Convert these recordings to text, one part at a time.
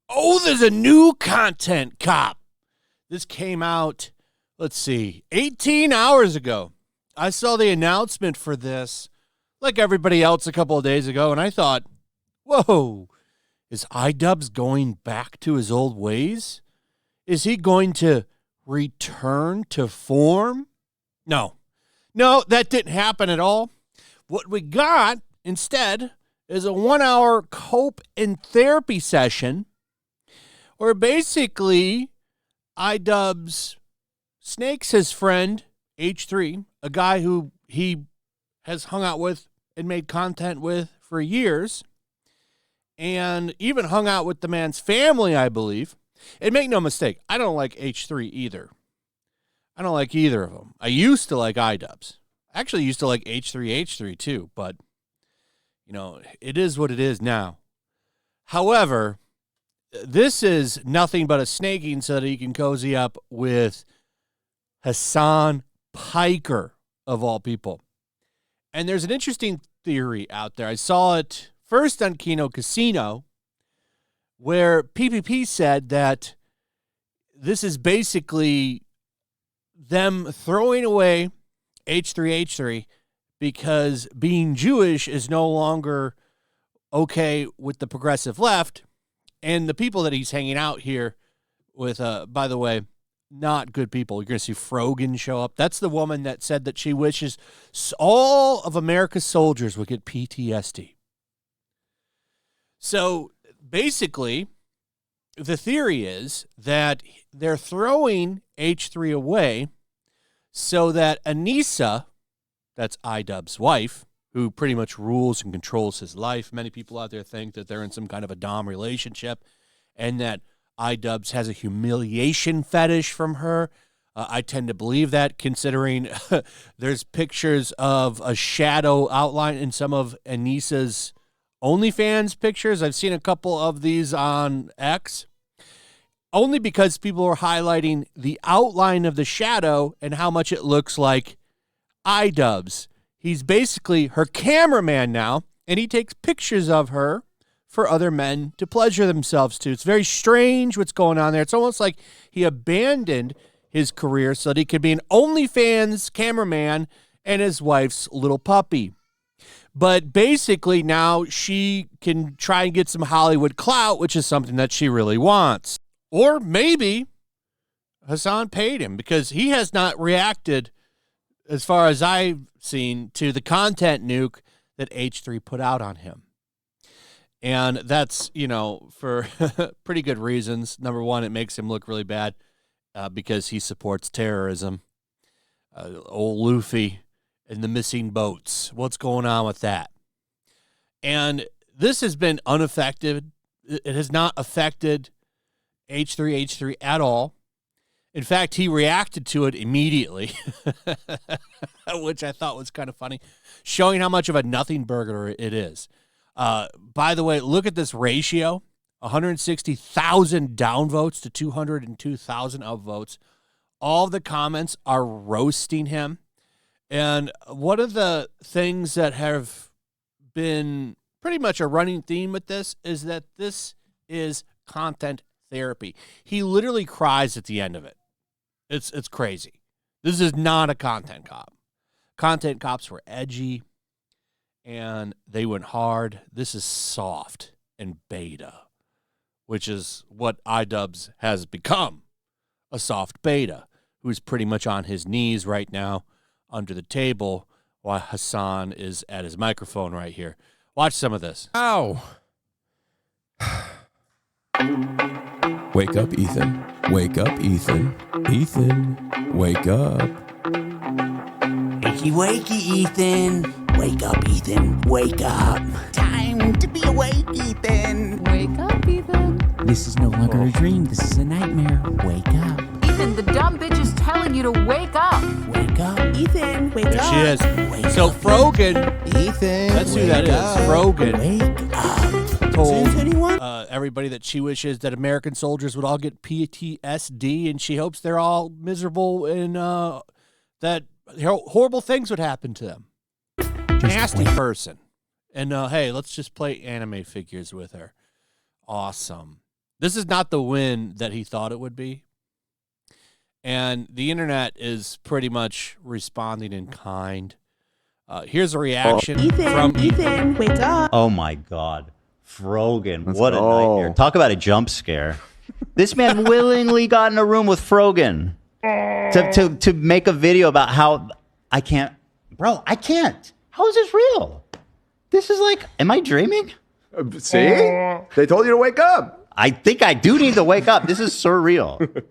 Oh, there's a new content cop. This came out, let's see, 18 hours ago. I saw the announcement for this, like everybody else, a couple of days ago, and I thought, whoa, is iDubbbz going back to his old ways? Is he going to return to form? No, that didn't happen at all. What we got instead is a 1-hour cope and therapy session where basically iDubbbz snakes his friend H3, a guy who he has hung out with and made content with for years, and even hung out with the man's family, I believe. And make no mistake, I don't like H3 either. I don't like either of them. I used to like iDubbbz. I actually used to like H3 too, but, you know, it is what it is now. However, this is nothing but a snaking so that he can cozy up with Hasan Piker, of all people. And there's an interesting theory out there. I saw it first on Kino Casino, where PPP said that this is basically them throwing away H3 because being Jewish is no longer okay with the progressive left. And the people that he's hanging out here with, by the way, not good people. You're going to see Frogan show up. That's the woman that said that she wishes all of America's soldiers would get PTSD. So basically, the theory is that they're throwing H3 away so that Anissa, that's iDubbbz's wife, who pretty much rules and controls his life. Many people out there think that they're in some kind of a dom relationship and that iDubbbz has a humiliation fetish from her. I tend to believe that, considering there's pictures of a shadow outline in some of Anissa's OnlyFans pictures. I've seen a couple of these on X, only because people are highlighting the outline of the shadow and how much it looks like iDubbbz. He's basically her cameraman now, and he takes pictures of her for other men to pleasure themselves to. It's very strange what's going on there. It's almost like he abandoned his career so that he could be an OnlyFans cameraman and his wife's little puppy. But basically now she can try and get some Hollywood clout, which is something that she really wants. Or maybe Hasan paid him, because he has not reacted, as far as I've seen, to the content nuke that H3 put out on him. And that's, you know, for pretty good reasons. Number one, it makes him look really bad because he supports terrorism. Old Luffy and the missing boats. What's going on with that? And this has been unaffected. It has not affected H3 at all. In fact, he reacted to it immediately, which I thought was kind of funny, showing how much of a nothing burger it is. By the way, look at this ratio, 160,000 downvotes to 202,000 upvotes. All of the comments are roasting him. And one of the things that have been pretty much a running theme with this is that this is content therapy. He literally cries at the end of it. It's crazy. This is not a content cop. Content cops were edgy, and they went hard. This is soft and beta, which is what iDubbbz has become, a soft beta, who's pretty much on his knees right now under the table while Hasan is at his microphone right here. Watch some of this. Ow. Wake up, Ethan. Wake up, Ethan. Ethan, wake up. Wakey, wakey, Ethan. Wake up, Ethan. Wake up. Time to be awake, Ethan. Wake up, Ethan. This is no longer a dream. This is a nightmare. Wake up. Ethan, the dumb bitch is telling you to wake up. Wake up, Ethan. Wake There up. she is. Wake So up. Frogan, Ethan. that's who that is. Frogan Wake up. told Is anyone? everybody that she wishes that American soldiers would all get PTSD, and she hopes they're all miserable and that horrible things would happen to them. Nasty person. And hey, let's just play anime figures with her. Awesome. This is not the win that he thought it would be. And the internet is pretty much responding in kind. Here's a reaction from Ethan, wake up. Oh my God. Frogan, what a nightmare. Talk about a jump scare. This man willingly got in a room with Frogan to make a video about how I can't. Bro, I can't. How is this real? This is like, am I dreaming? See? They told you to wake up. I think I do need to wake up. This is surreal.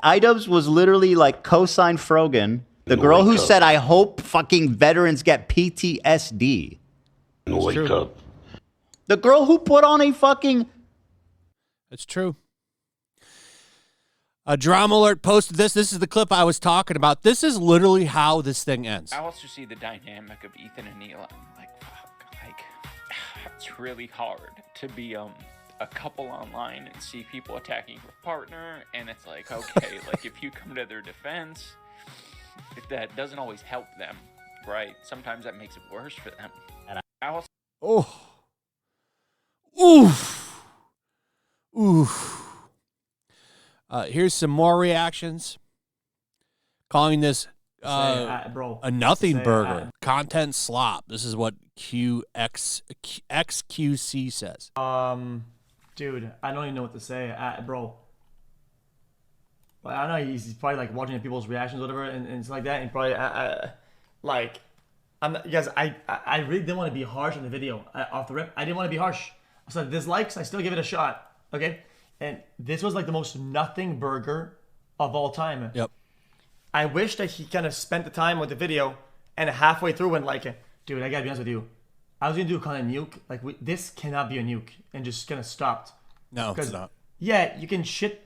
iDubbbz was literally like co-signed Frogan. The girl who said, I hope fucking veterans get PTSD. Wake up. The girl who put on a fucking... It's true. Drama Alert posted this. This is the clip I was talking about. This is literally how this thing ends. I also see the dynamic of Ethan and Neil. I'm like, fuck, like, it's really hard to be a couple online and see people attacking your partner, and it's like, okay, like if you come to their defense, if that doesn't always help them, right? Sometimes that makes it worse for them. And I also Oof. Oof. Here's some more reactions. Calling this a nothing burger. Content slop. This is what XQC says. Dude, I don't even know what to say, bro. I don't know. He's probably like watching people's reactions, or whatever, and it's like that. And probably like, guys, I really didn't want to be harsh on the video off the rip. I didn't want to be harsh. So dislikes, I still give it a shot. Okay, and this was like the most nothing burger of all time. Yep. I wish that he kind of spent the time with the video, and halfway through went like, dude, I gotta be honest with you. I was gonna do a kind of nuke. Like this cannot be a nuke, and just kind of stopped. No, it's not. Yeah, you can shit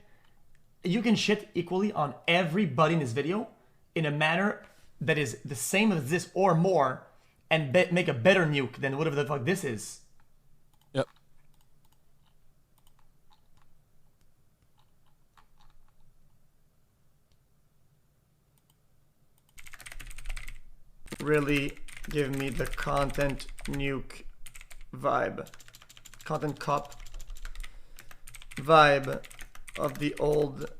equally on everybody in this video in a manner that is the same as this or more, and make a better nuke than whatever the fuck this is. Yep. Really give me the content nuke vibe, content cop vibe of the old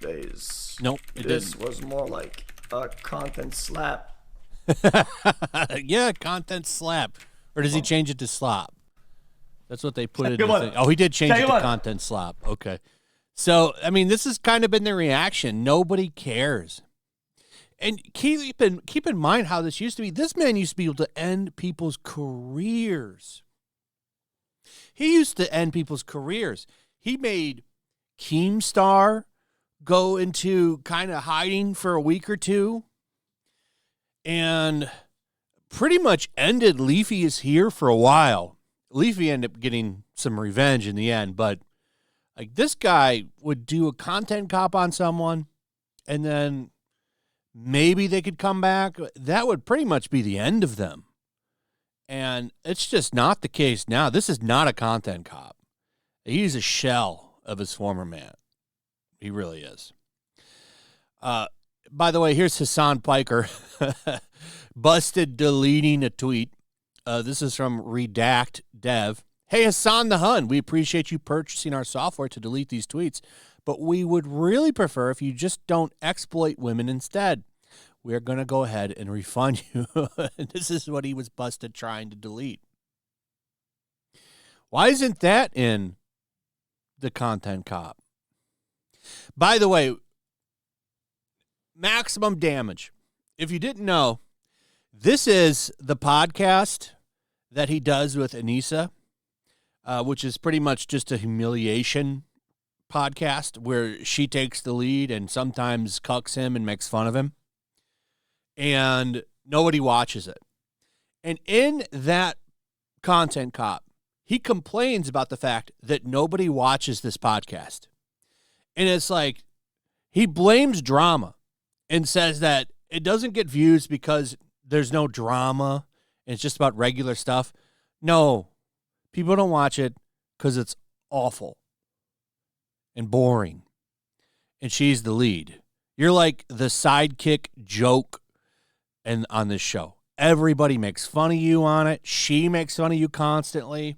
days. Nope, This was more like a content slap. Yeah, content slap. Or does he change it to slop? That's what they put in the one. thing. Oh, he did change it Second to one. content slop. Okay. So, I mean, this has kind of been the reaction. Nobody cares. And keep in mind how this used to be. This man used to be able to end people's careers. He used to end people's careers. He made Keemstar go into kind of hiding for a week or two, and pretty much ended Leafy is Here for a while. Leafy ended up getting some revenge in the end, but like this guy would do a content cop on someone, and then maybe they could come back. That would pretty much be the end of them. And it's just not the case now. This is not a content cop. He's a shell of his former man. He really is. By the way, here's Hasan Piker. Busted deleting a tweet. This is from Redact Dev. Hey, Hasan the Hun, we appreciate you purchasing our software to delete these tweets, but we would really prefer if you just don't exploit women instead. We're going to go ahead and refund you. This is what he was busted trying to delete. Why isn't that in the content cop? By the way, Maximum Damage. If you didn't know, this is the podcast that he does with Anissa, which is pretty much just a humiliation podcast where she takes the lead and sometimes cucks him and makes fun of him. And nobody watches it. And in that content cop, he complains about the fact that nobody watches this podcast. And it's like, he blames drama and says that it doesn't get views because there's no drama and it's just about regular stuff. No, people don't watch it because it's awful and boring. And she's the lead. You're like the sidekick joke on this show. Everybody makes fun of you on it. She makes fun of you constantly.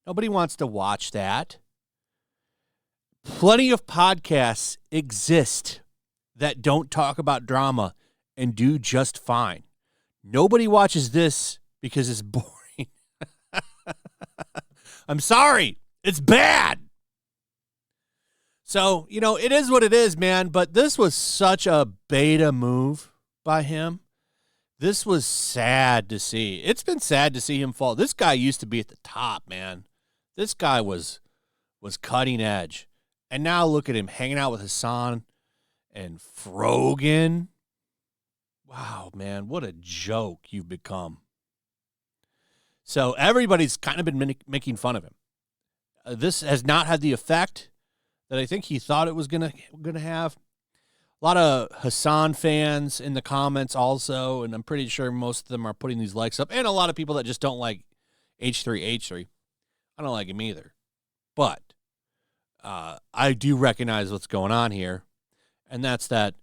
Nobody wants to watch that. Plenty of podcasts exist that don't talk about drama and do just fine. Nobody watches this because it's boring. I'm sorry. It's bad. So, it is what it is, man. But this was such a beta move by him. This was sad to see. It's been sad to see him fall. This guy used to be at the top, man. This guy was cutting edge. And now look at him hanging out with Hasan and Frogan. Wow, man, what a joke you've become. So everybody's kind of been making fun of him. This has not had the effect that I think he thought it was gonna have. A lot of Hasan fans in the comments also, and I'm pretty sure most of them are putting these likes up. And a lot of people that just don't like H3. I don't like him either. But I do recognize what's going on here, and that's that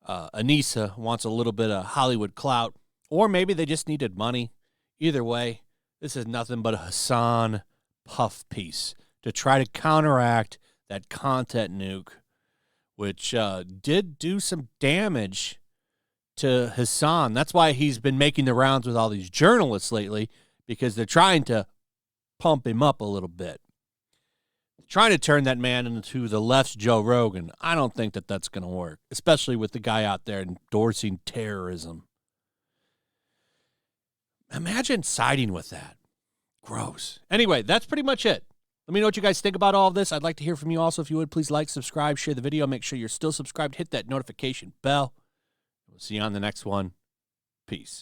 Anissa wants a little bit of Hollywood clout, or maybe they just needed money. Either way, this is nothing but a Hasan puff piece to try to counteract that content nuke, which did do some damage to Hasan. That's why he's been making the rounds with all these journalists lately, because they're trying to pump him up a little bit. Trying to turn that man into the left's Joe Rogan. I don't think that that's going to work, especially with the guy out there endorsing terrorism. Imagine siding with that. Gross. Anyway, that's pretty much it. Let me know what you guys think about all of this. I'd like to hear from you also. If you would, please like, subscribe, share the video. Make sure you're still subscribed. Hit that notification bell. We'll see you on the next one. Peace.